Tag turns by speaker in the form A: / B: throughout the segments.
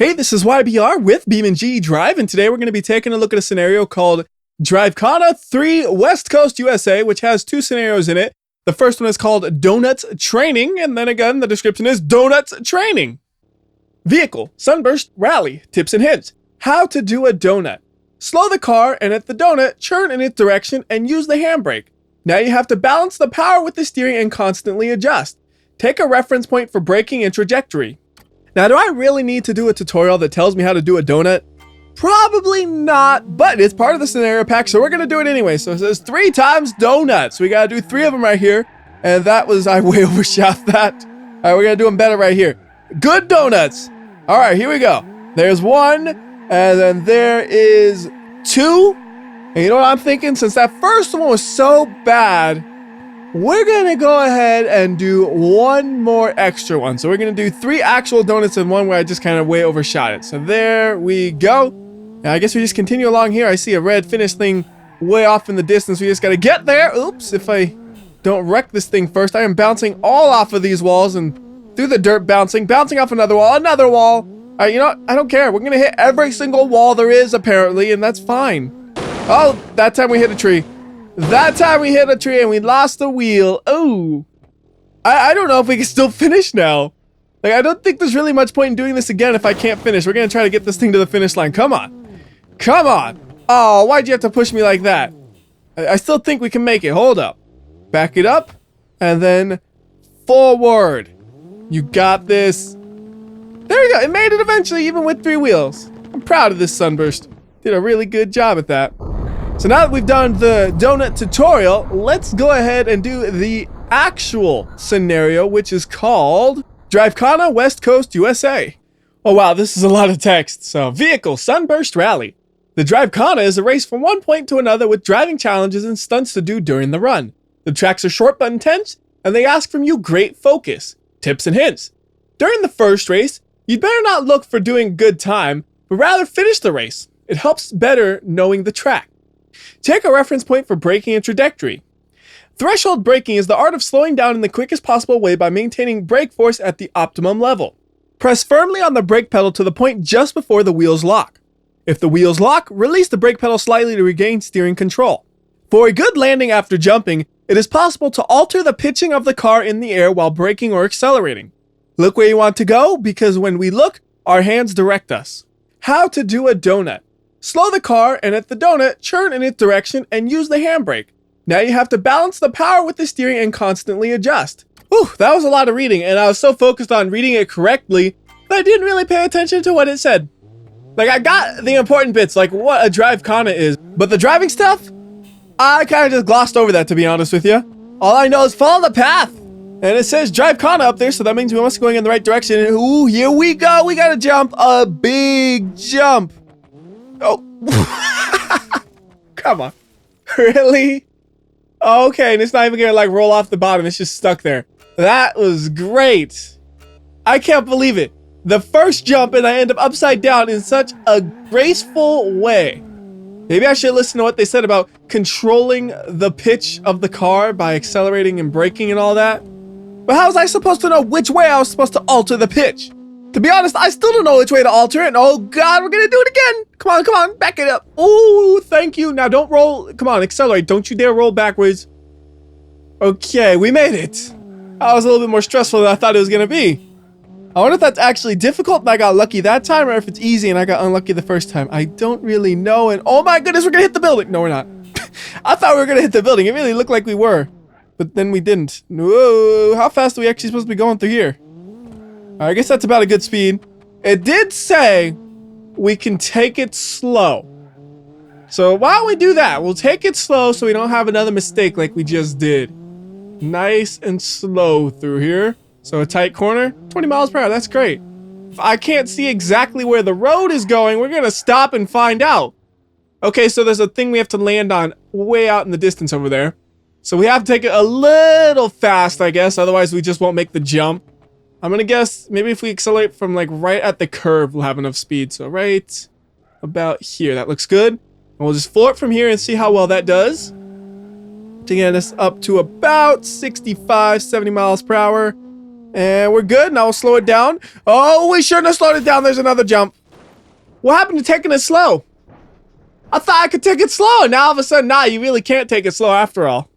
A: Hey, this is WhyBeAre with BeamNG.drive, and today we're going to be taking a look at a scenario called Drivekana 3 West Coast USA, which has two scenarios in it. The first one is called DONUTS Training, and then again, the description is DONUTS Training. Vehicle, Sunburst, Rally, Tips and Hints. How to do a donut. Slow the car and at the donut, turn in its direction and use the handbrake. Now you have to balance the power with the steering and constantly adjust. Take a reference point for braking and trajectory. Now, do I really need to do a tutorial that tells me how to do a donut? Probably not, but it's part of the scenario pack, so we're gonna do it anyway. So it says 3 times donuts. We gotta do 3 of them right here. And that was, I way overshot that. All right, we're gonna do them better right here. Good donuts. All right, here we go. There's 1, and then there is 2. And you know what I'm thinking? Since that first one was so bad, we're gonna go ahead and do 1 more extra one. So we're gonna do 3 actual donuts and 1 where I just kind of way overshot it. So there we go. Now I guess we just continue along here. I see a red finish thing way off in the distance. We just gotta get there. Oops, if I don't wreck this thing first. I am bouncing all off of these walls and through the dirt, bouncing off another wall. All right, you know what? I don't care. We're gonna hit every single wall there is apparently, and that's fine. Oh, that time we hit a tree. That time we hit a tree and we lost the wheel. Oh, I don't know if we can still finish now. Like, I don't think there's really much point in doing this again if I can't finish. We're gonna try to get this thing to the finish line. Come on. Come on. Oh, why'd you have to push me like that? I still think we can make it. Hold up. Back it up. And then forward. You got this. There we go. It made it eventually, even with 3 wheels. I'm proud of this Sunburst. Did a really good job at that. So now that we've done the donut tutorial, let's go ahead and do the actual scenario, which is called Drivekana West Coast USA. Oh wow, this is a lot of text. So, Vehicle, Sunburst, Rally. The Drivekana is a race from one point to another with driving challenges and stunts to do during the run. The tracks are short but intense, and they ask from you great focus, tips and hints. During the first race, you'd better not look for doing good time, but rather finish the race. It helps better knowing the track. Take a reference point for braking and trajectory. Threshold braking is the art of slowing down in the quickest possible way by maintaining brake force at the optimum level. Press firmly on the brake pedal to the point just before the wheels lock. If the wheels lock, release the brake pedal slightly to regain steering control. For a good landing after jumping, it is possible to alter the pitching of the car in the air while braking or accelerating. Look where you want to go, because when we look, our hands direct us. How to do a donut. Slow the car and at the donut, turn in its direction and use the handbrake. Now you have to balance the power with the steering and constantly adjust. Whew, that was a lot of reading, and I was so focused on reading it correctly that I didn't really pay attention to what it said. Like, I got the important bits, like what a Drivekana is, but the driving stuff, I kind of just glossed over that, to be honest with you. All I know is follow the path. And it says Drivekana up there, so that means we must be going in the right direction. And ooh, here we go. We gotta jump a big jump. Oh, come on. Really? Okay, and it's not even gonna like roll off the bottom. It's just stuck there. That was great. I can't believe it. The first jump and I end up upside down in such a graceful way. Maybe I should listen to what they said about controlling the pitch of the car by accelerating and braking and all that. But how was I supposed to know which way I was supposed to alter the pitch? To be honest, I still don't know which way to alter it. Oh God, we're gonna do it again. Come on, back it up. Oh, thank you. Now don't roll. Come on, accelerate. Don't you dare roll backwards. Okay, we made it. That was a little bit more stressful than I thought it was gonna be. I wonder if that's actually difficult and I got lucky that time, or if it's easy and I got unlucky the first time. I don't really know. And oh my goodness, we're gonna hit the building. No, we're not. I thought we were gonna hit the building. It really looked like we were, but then we didn't. Whoa, how fast are we actually supposed to be going through here? I guess that's about a good speed. It did say we can take it slow. So why don't we do that? We'll take it slow so we don't have another mistake like we just did. Nice and slow through here. So a tight corner, 20 miles per hour, that's great. If I can't see exactly where the road is going, we're gonna stop and find out. Okay, so there's a thing we have to land on way out in the distance over there. So we have to take it a little fast, I guess, otherwise we just won't make the jump. I'm gonna guess maybe if we accelerate from like right at the curve, we'll have enough speed. So right about here, that looks good. And we'll just floor it from here and see how well that does. To get us up to about 65, 70 miles per hour. And we're good. Now we'll slow it down. Oh, we shouldn't have slowed it down. There's another jump. What happened to taking it slow? I thought I could take it slow. And now all of a sudden, nah, you really can't take it slow after all.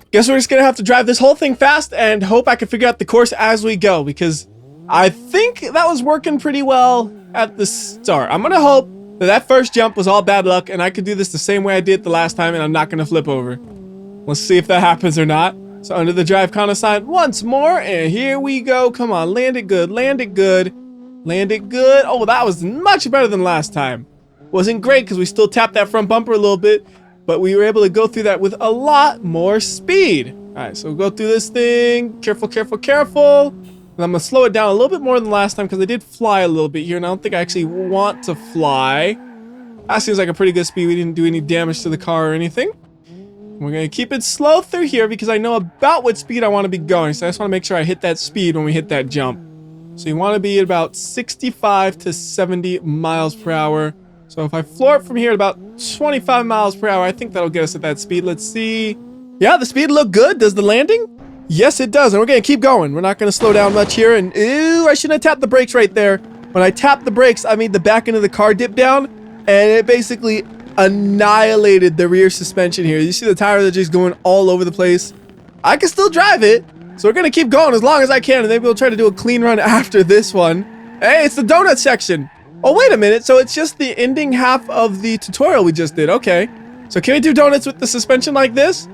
A: Guess we're just going to have to drive this whole thing fast and hope I can figure out the course as we go. Because I think that was working pretty well at the start. I'm going to hope that that first jump was all bad luck. And I could do this the same way I did the last time. And I'm not going to flip over. Let's see if that happens or not. So under the Drivekana sign once more, and here we go. Come on, land it good, land it good, land it good. Oh, that was much better than last time. Wasn't great because we still tapped that front bumper a little bit, but we were able to go through that with a lot more speed. All right, so we'll go through this thing. Careful, careful, careful. And I'm gonna slow it down a little bit more than last time because I did fly a little bit here, and I don't think I actually want to fly. That seems like a pretty good speed. We didn't do any damage to the car or anything. We're going to keep it slow through here because I know about what speed I want to be going. So I just want to make sure I hit that speed when we hit that jump. So you want to be at about 65 to 70 miles per hour. So if I floor it from here at about 25 miles per hour, I think that'll get us at that speed. Let's see. Yeah, the speed looked good. Does the landing? Yes, it does. And we're going to keep going. We're not going to slow down much here. And ooh, I shouldn't have tapped the brakes right there. When I tapped the brakes, I made the back end of the car dip down. And it basically annihilated the rear suspension here. You see the tires are just going all over the place. I can still drive it, so we're gonna keep going as long as I can, and maybe we'll try to do a clean run after this one. Hey, it's the donut section. Oh, wait a minute. So it's just the ending half of the tutorial we just did. Okay. So can we do donuts with the suspension like this?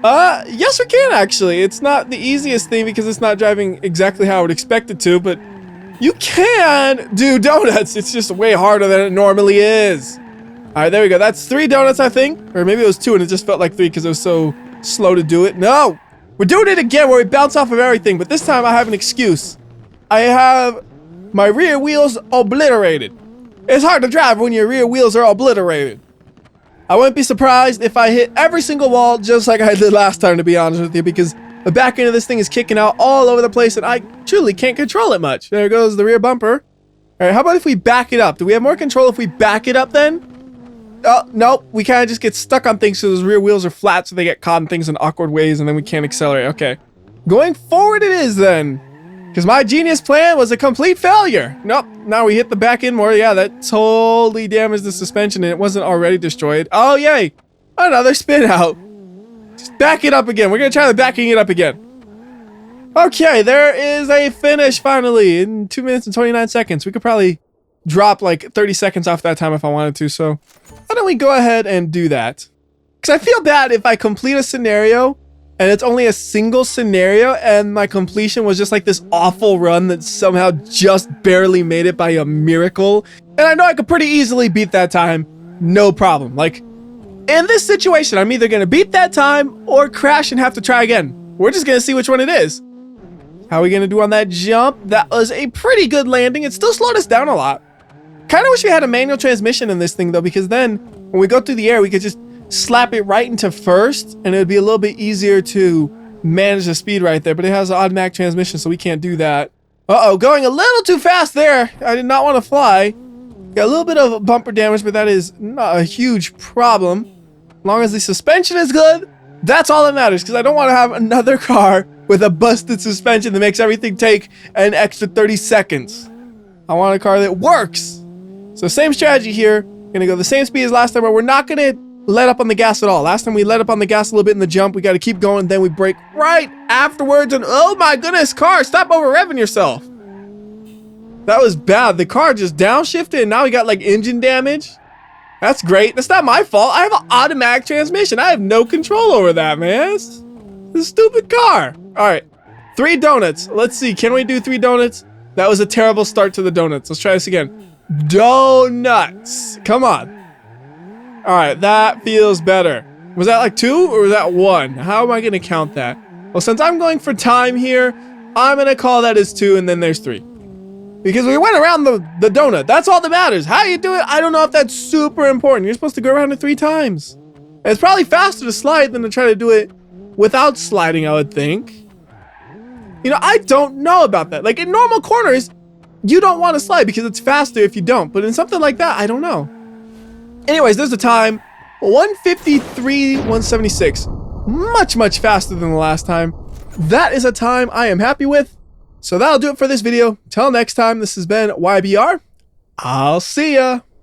A: Yes, we can actually. It's not the easiest thing because it's not driving exactly how I would expect it to, but you can do donuts. It's just way harder than it normally is. All right, there we go. That's 3 donuts, I think. Or maybe it was 2 and it just felt like 3 because it was so slow to do it. No! We're doing it again where we bounce off of everything, but this time I have an excuse. I have my rear wheels obliterated. It's hard to drive when your rear wheels are obliterated. I wouldn't be surprised if I hit every single wall just like I did last time, to be honest with you, because the back end of this thing is kicking out all over the place and I truly can't control it much. There goes the rear bumper. All right, how about if we back it up? Do we have more control if we back it up then? Oh, nope. We kind of just get stuck on things so those rear wheels are flat so they get caught in things in awkward ways and then we can't accelerate. Okay. Going forward it is then. Because my genius plan was a complete failure. Nope. Now we hit the back end more. Yeah, that totally damaged the suspension and it wasn't already destroyed. Oh, yay. Another spin out. Just back it up again. We're going to try the backing it up again. Okay, there is a finish finally in 2 minutes and 29 seconds. We could probably drop like 30 seconds off that time if I wanted to, so why don't we go ahead and do that? Because I feel bad if I complete a scenario and it's only a single scenario and my completion was just like this awful run that somehow just barely made it by a miracle. And I know I could pretty easily beat that time, no problem. Like, in this situation, I'm either going to beat that time or crash and have to try again. We're just going to see which one it is. How are we going to do on that jump? That was a pretty good landing. It still slowed us down a lot. Kind of wish we had a manual transmission in this thing though, because then when we go through the air, we could just slap it right into first and it would be a little bit easier to manage the speed right there, but it has an automatic transmission, so we can't do that. Uh-oh, going a little too fast there. I did not want to fly. Got a little bit of bumper damage, but that is not a huge problem. As long as the suspension is good, that's all that matters, because I don't want to have another car with a busted suspension that makes everything take an extra 30 seconds. I want a car that works. So same strategy here. Gonna go the same speed as last time, but we're not gonna let up on the gas at all. Last time we let up on the gas a little bit in the jump. We gotta keep going, then we brake right afterwards, and oh my goodness, car, stop over revving yourself. That was bad. The car just downshifted and now we got like engine damage. That's great. That's not my fault. I have an automatic transmission. I have no control over that, man. It's a stupid car. All right, 3 donuts. Let's see, can we do 3 donuts? That was a terrible start to the donuts. Let's try this again. Donuts. Come on. All right, that feels better. Was that like 2 or was that 1? How am I going to count that? Well, since I'm going for time here, I'm going to call that as 2 and then there's 3. Because we went around the donut. That's all that matters. How you do it, I don't know if that's super important. You're supposed to go around it 3 times. And it's probably faster to slide than to try to do it without sliding, I would think. You know, I don't know about that. Like in normal corners, you don't want to slide because it's faster if you don't. But in something like that, I don't know. Anyways, there's the time. 1:53, 1:76. Much, much faster than the last time. That is a time I am happy with. So that'll do it for this video. Till next time, this has been WhyBeAre. I'll see ya.